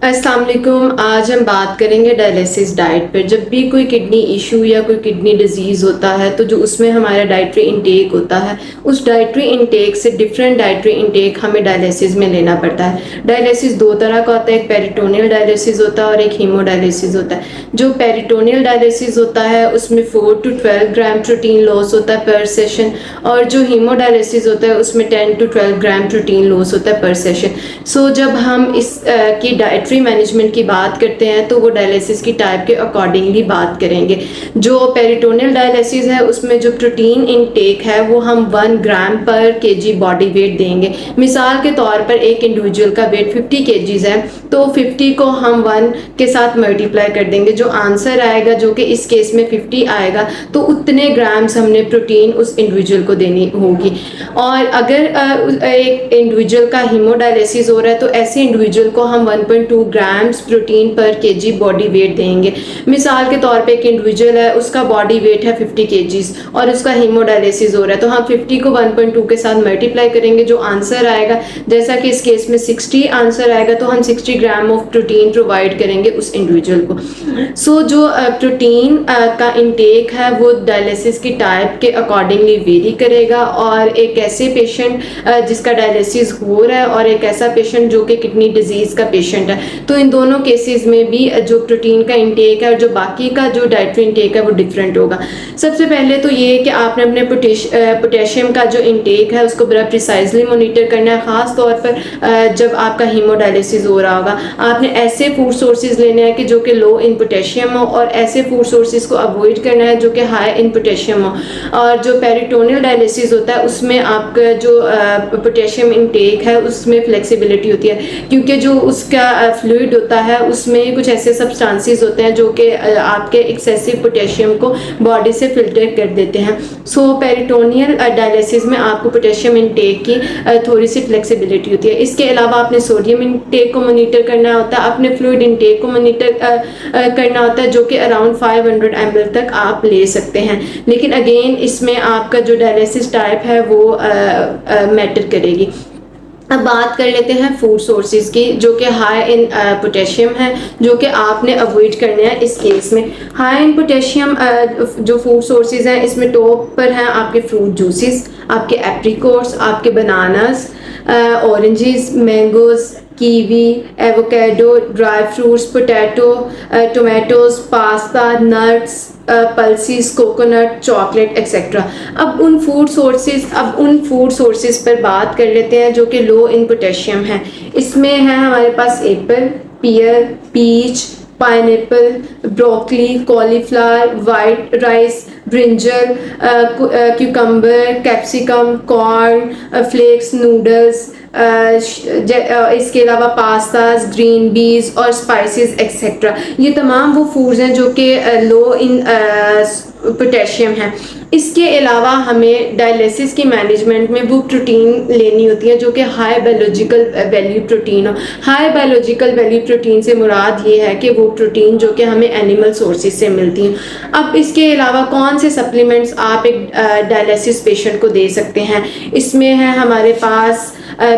अस्सलाम वालेकुम। आज हम बात करेंगे डायलिसिस डाइट पर। जब भी कोई किडनी इशू या कोई किडनी डिजीज़ होता है तो जो उसमें हमारा डाइटरी इंटेक होता है, उस डाइटरी इंटेक से डिफरेंट डाइटरी इंटेक हमें डायलिसिस में लेना पड़ता है। डायलिसिस दो तरह का होता है, एक पेरिटोनियल डायलिसिस होता है और एक हीमोडायलिसिस होता है। जो पेरिटोनियल डायलिसिस होता है उसमें 4 to 12 ग्राम प्रोटीन लॉस होता है पर सेशन, और जो हीमोडायलिसिस होता है उसमें 10 to 12 ग्राम प्रोटीन लॉस होता है पर सेशन। सो जब हम इस की डाइटरी मैनेजमेंट की बात करते हैं तो वो डायलिसिस की टाइप के अकॉर्डिंगली बात करेंगे। जो पेरिटोनियल डायलिसिस है उसमें जो प्रोटीन इनटेक है वो हम 1 ग्राम पर केजी बॉडी वेट देंगे। मिसाल के तौर पर एक इंडिविजुअल का वेट 50 केजीज है तो 50 को हम 1 के साथ मल्टीप्लाई कर देंगे। जो आंसर आएगा, जो कि इस केस में 50 आएगा, तो उतने ग्राम्स हमने प्रोटीन उस इंडिविजुअल को देनी होगी। और अगर एक इंडिविजुअल का हीमोडायलिसिस हो रहा है तो ऐसे इंडिविजुअल को हम 1.2 ग्राम्स प्रोटीन पर केजी बॉडी वेट देंगे। मिसाल के तौर पे एक इंडिविजुअल है, उसका बॉडी वेट है 50 केजीज और उसका हीमोडायलिसिस हो रहा है, तो हम 50 को 1.2 के साथ मल्टीप्लाई करेंगे। जो आंसर आएगा, जैसा कि इस केस में 60 आंसर आएगा, तो हम 60 ग्राम ऑफ प्रोटीन प्रोवाइड करेंगे उस इंडिविजुअल को। सो जो प्रोटीन का इंटेक है वो डायलिसिस की टाइप के अकॉर्डिंगली वेरी करेगा। और एक ऐसे पेशेंट जिसका डायलिसिस हो रहा है और एक ऐसा पेशेंट जो कि किडनी डिजीज़ का पेशेंट है, तो इन दोनों केसेस में भी जो प्रोटीन का इंटेक है और जो बाकी का जो डाइटरी इंटेक है वो डिफरेंट होगा। सबसे पहले तो ये कि आपने अपने पोटेशियम का जो इंटेक है उसको बड़ा प्रिसाइजली मोनीटर करना है। ख़ास तौर पर जब आपका हीमोडायलिसिस हो रहा होगा, आपने ऐसे फूड सोर्सेज लेने हैं कि जो कि लो इन पोटेशियम हो, और ऐसे फूड सोर्सेज को अवॉइड करना है जो कि हाई इन पोटेशियम हो। और जो पेरिटोनियल डायलिसिस होता है उसमें आपका जो पोटेशियम इंटेक है उसमें फ्लेक्सिबिलिटी होती है, क्योंकि जो उसका फ्लूइड होता है उसमें कुछ ऐसे सब्सटेंसेस होते हैं जो कि आपके एक्सेसिव पोटेशियम को बॉडी से फिल्टर कर देते हैं। सो पेरिटोनियल डायलिसिस में आपको पोटेशियम इंटेक की थोड़ी सी फ्लेक्सिबिलिटी होती है। इसके अलावा आपने सोडियम इंटेक को मॉनिटर करना होता है, अपने फ्लूइड इंटेक को मॉनिटर करना होता है, जो कि अराउंड 500 ml तक आप ले सकते हैं। लेकिन अगेन इसमें आपका जो डायलिसिस टाइप है वो मैटर करेगी। अब बात कर लेते हैं फूड सोर्सेज की, जो कि हाई इन पोटेशियम है, जो कि आपने अवॉइड करने हैं इस केस में। हाई इन पोटेशियम जो फूड सोर्सेज हैं इसमें टॉप पर हैं आपके फ्रूट जूसेस, आपके एप्रिकॉट्स, आपके bananas, oranges, mangoes, kiwi, avocado, dry fruits, potato, tomatoes, pasta, nuts, pulses, coconut, chocolate etcetera. अब उन फूड सोर्सेज पर बात कर लेते हैं जो कि लो इन पोटेशियम है। इसमें है हमारे पास apple, pear, peach, pineapple, broccoli, cauliflower, white rice, brinjal, cucumber, capsicum, corn flakes, noodles, इसके अलावा पास्तास, ग्रीन बीज और स्पाइसेस एक्सेट्रा। ये तमाम वो फूड्स हैं जो कि लो इन पोटेशियम है। इसके अलावा हमें डायलिसिस की मैनेजमेंट में वो प्रोटीन लेनी होती है जो कि हाई बायोलॉजिकल वैल्यू प्रोटीन हो। हाई बायोलॉजिकल वैल्यू प्रोटीन से मुराद ये है कि वो प्रोटीन जो कि हमें एनिमल सोर्सेज से मिलती हैं। अब इसके अलावा कौन से सप्लीमेंट्स आप एक डायलिसिस पेशेंट को दे सकते हैं, इसमें है हमारे पास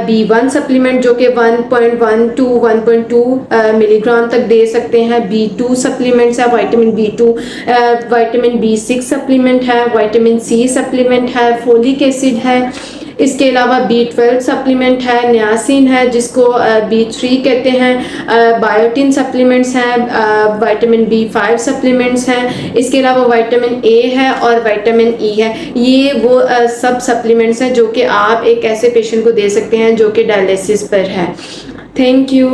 B1 सप्लीमेंट जो कि 1.1 to 1.2 मिलीग्राम तक दे सकते हैं। B2 सप्लीमेंट्स है, vitamin B2, vitamin B6 supplement है, विटामिन C सप्लीमेंट है, फोलिक एसिड है। इसके अलावा B12 सप्लीमेंट है, नियासिन है जिसको B3 कहते हैं, बायोटिन सप्लीमेंट्स हैं, विटामिन B5 सप्लीमेंट्स हैं। इसके अलावा विटामिन A है और विटामिन E है। ये वो सब सप्लीमेंट्स हैं जो कि आप एक ऐसे पेशेंट को दे सकते हैं जो कि डायलिसिस पर है। Thank you.